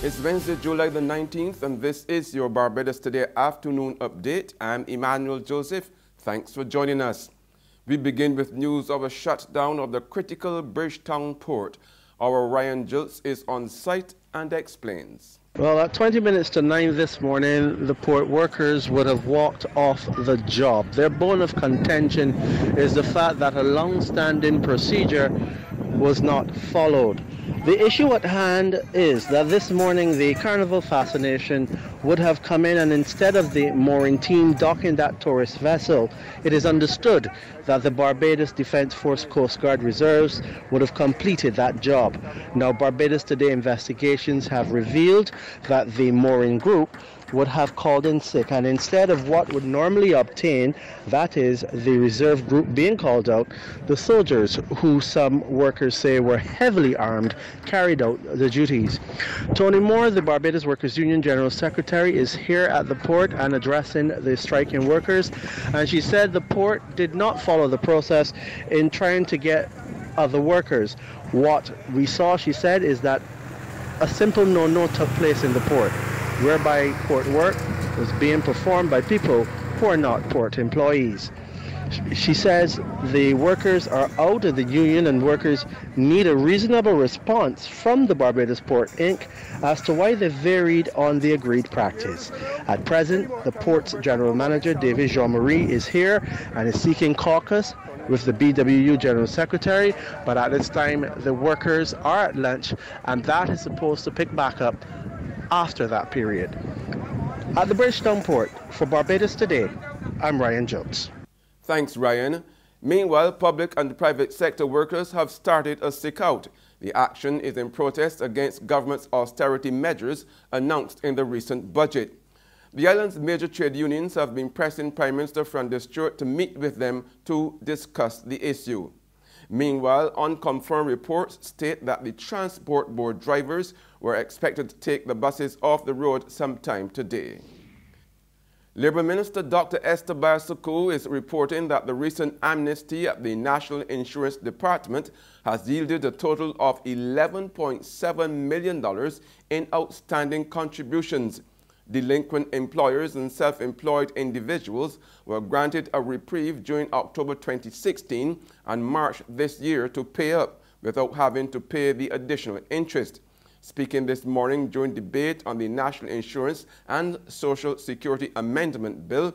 It's Wednesday, July the 19th, and this is your Barbados Today afternoon update. I'm Emmanuel Joseph. Thanks for joining us. We begin with news of a shutdown of the critical Bridgetown Port. Our Ryan Jilts is on site and explains. Well, at 20 minutes to 9 this morning, the port workers would have walked off the job. Their bone of contention is the fact that a long-standing procedure was not followed. The issue at hand is that this morning the Carnival Fascination would have come in, and instead of the mooring team docking that tourist vessel, it is understood that the Barbados Defence Force Coast Guard Reserves would have completed that job. Now, Barbados Today investigations have revealed that the mooring group would have called in sick, and instead of what would normally obtain, that is the reserve group being called out, the soldiers, who some workers say were heavily armed, carried out the duties. Tony Moore, the Barbados Workers Union General Secretary, is here at the port and addressing the striking workers, and she said the port did not follow the process in trying to get other workers. What we saw, she said, is that a simple no-no took place in the port, whereby port work was being performed by people who are not port employees. She says the workers are out of the union, and workers need a reasonable response from the Barbados Port Inc. as to why they varied on the agreed practice. At present, the port's general manager, David Jean-Marie, is here and is seeking caucus with the BWU General Secretary, but at this time the workers are at lunch, and that is supposed to pick back up after that period. At the Bridgetown Port, for Barbados Today, I'm Ryan Jones. Thanks, Ryan. Meanwhile, public and private sector workers have started a sick-out. The action is in protest against government's austerity measures announced in the recent budget. The island's major trade unions have been pressing Prime Minister Francois Stewart to meet with them to discuss the issue. Meanwhile, unconfirmed reports state that the Transport Board drivers were expected to take the buses off the road sometime today. Labour Minister Dr. Esther Barsuku is reporting that the recent amnesty at the National Insurance Department has yielded a total of $11.7 million in outstanding contributions. Delinquent employers and self-employed individuals were granted a reprieve during October 2016 and March this year to pay up without having to pay the additional interest. Speaking this morning during debate on the National Insurance and Social Security Amendment Bill,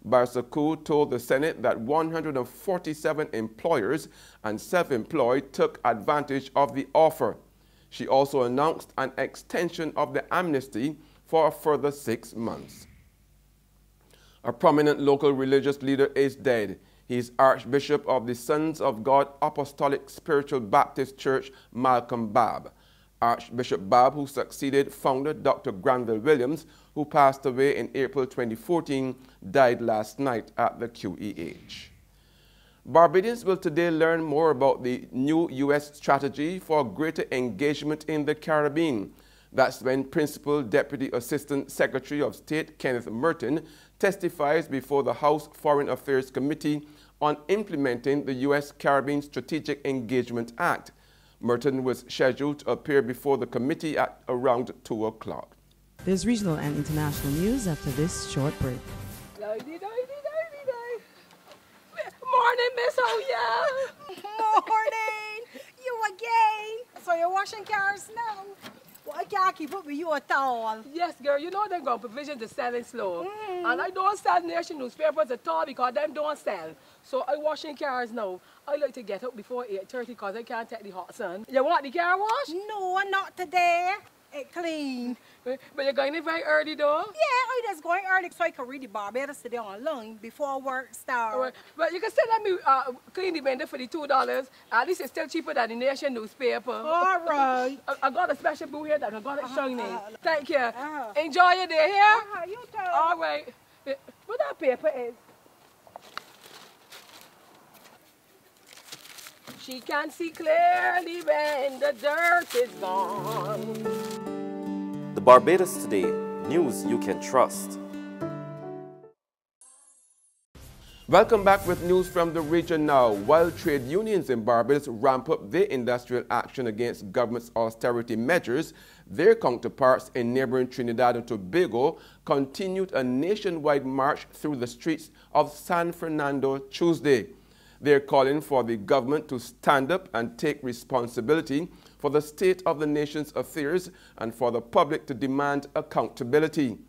Barsuku told the Senate that 147 employers and self-employed took advantage of the offer. She also announced an extension of the amnesty for a further 6 months. A prominent local religious leader is dead. He is Archbishop of the Sons of God Apostolic Spiritual Baptist Church, Malcolm Bob. Archbishop Bob, who succeeded founder Dr. Granville Williams, who passed away in April 2014, died last night at the QEH. Barbadians will today learn more about the new U.S. strategy for greater engagement in the Caribbean. That's when Principal Deputy Assistant Secretary of State Kenneth Merton testifies before the House Foreign Affairs Committee on implementing the U.S. Caribbean Strategic Engagement Act. Merton was scheduled to appear before the committee at around 2 o'clock. There's regional and international news after this short break. Morning, Miss Oya. Morning. You again. So you're washing cars now? Well, I can't keep up with you at all. Yes, girl. You know they've got provision to sell it slow. And I don't sell nation newspapers at all because them don't sell. So I washing cars now. I like to get up before 8:30 because I can't take the hot sun. You want the car wash? No, not today. It clean. But you're going in very early though? Yeah, I just going early so I can read the Barbados Today online before work starts. Right. But you can still let me clean the window for the $2. At least it's still cheaper than the nation newspaper. All right. I got a special boo here that I got it shining. Thank you. Enjoy your day here. You too. All right. What that paper is? She can see clearly when the dirt is gone. The Barbados Today, news you can trust. Welcome back with news from the region now. While trade unions in Barbados ramp up their industrial action against government's austerity measures, their counterparts in neighboring Trinidad and Tobago continued a nationwide march through the streets of San Fernando Tuesday. They're calling for the government to stand up and take responsibility for the state of the nation's affairs and for the public to demand accountability.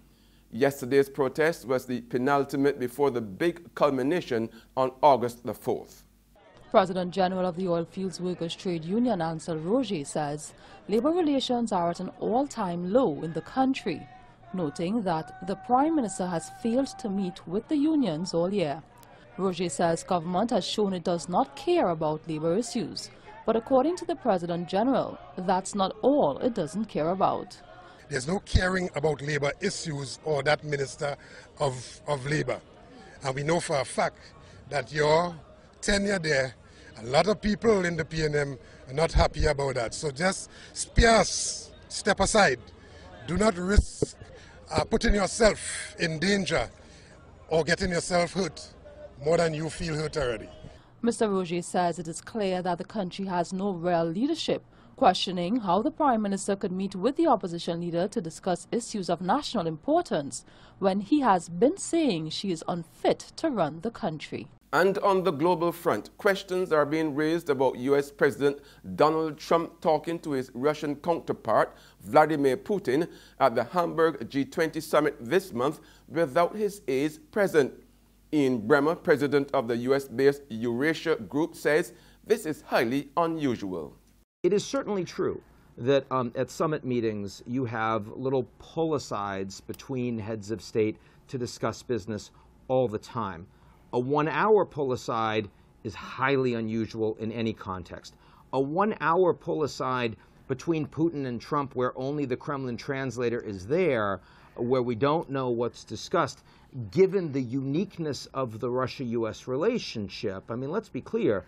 Yesterday's protest was the penultimate before the big culmination on August the 4th. President General of the Oilfields Workers Trade Union, Ansel Roger, says labor relations are at an all-time low in the country, noting that the Prime Minister has failed to meet with the unions all year. Roger says government has shown it does not care about labor issues, but according to the President General, that's not all it doesn't care about. There's no caring about labor issues or that Minister of Labor. And we know for a fact that your tenure there, a lot of people in the PNM are not happy about that. So just step aside. Do not risk putting yourself in danger or getting yourself hurt more than you feel hurt already. Mr. Roger says it is clear that the country has no real leadership, questioning how the Prime Minister could meet with the opposition leader to discuss issues of national importance when he has been saying she is unfit to run the country. And on the global front, questions are being raised about U.S. President Donald Trump talking to his Russian counterpart, Vladimir Putin, at the Hamburg G20 summit this month without his aides present. Ian Bremer, president of the U.S.-based Eurasia Group, says this is highly unusual. It is certainly true that at summit meetings you have little pull-asides between heads of state to discuss business all the time. A 1-hour pull-aside is highly unusual in any context. A 1-hour pull-aside between Putin and Trump where only the Kremlin translator is there, where we don't know what's discussed, given the uniqueness of the Russia-U.S. relationship. I mean, let's be clear.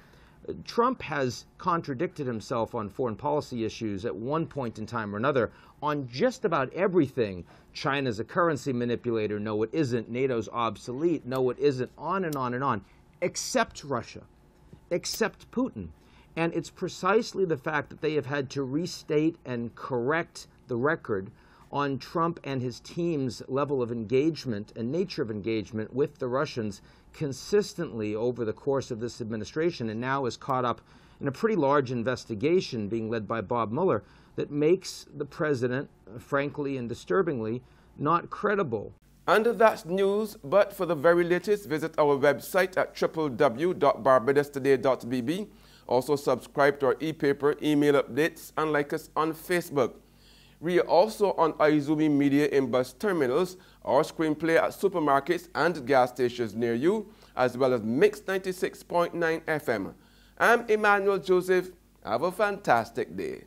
Trump has contradicted himself on foreign policy issues at one point in time or another on just about everything. China's a currency manipulator. No, it isn't. NATO's obsolete. No, it isn't. On and on and on. Except Russia. Except Putin. And it's precisely the fact that they have had to restate and correct the record on Trump and his team's level of engagement and nature of engagement with the Russians consistently over the course of this administration, and now is caught up in a pretty large investigation being led by Bob Mueller that makes the president, frankly and disturbingly, not credible. And that's news, but for the very latest, visit our website at www.barbadostoday.bb. Also subscribe to our e-paper, email updates, and like us on Facebook. We are also on Izumi Media in bus terminals, our screenplay at supermarkets and gas stations near you, as well as Mix 96.9 FM. I'm Emmanuel Joseph. Have a fantastic day.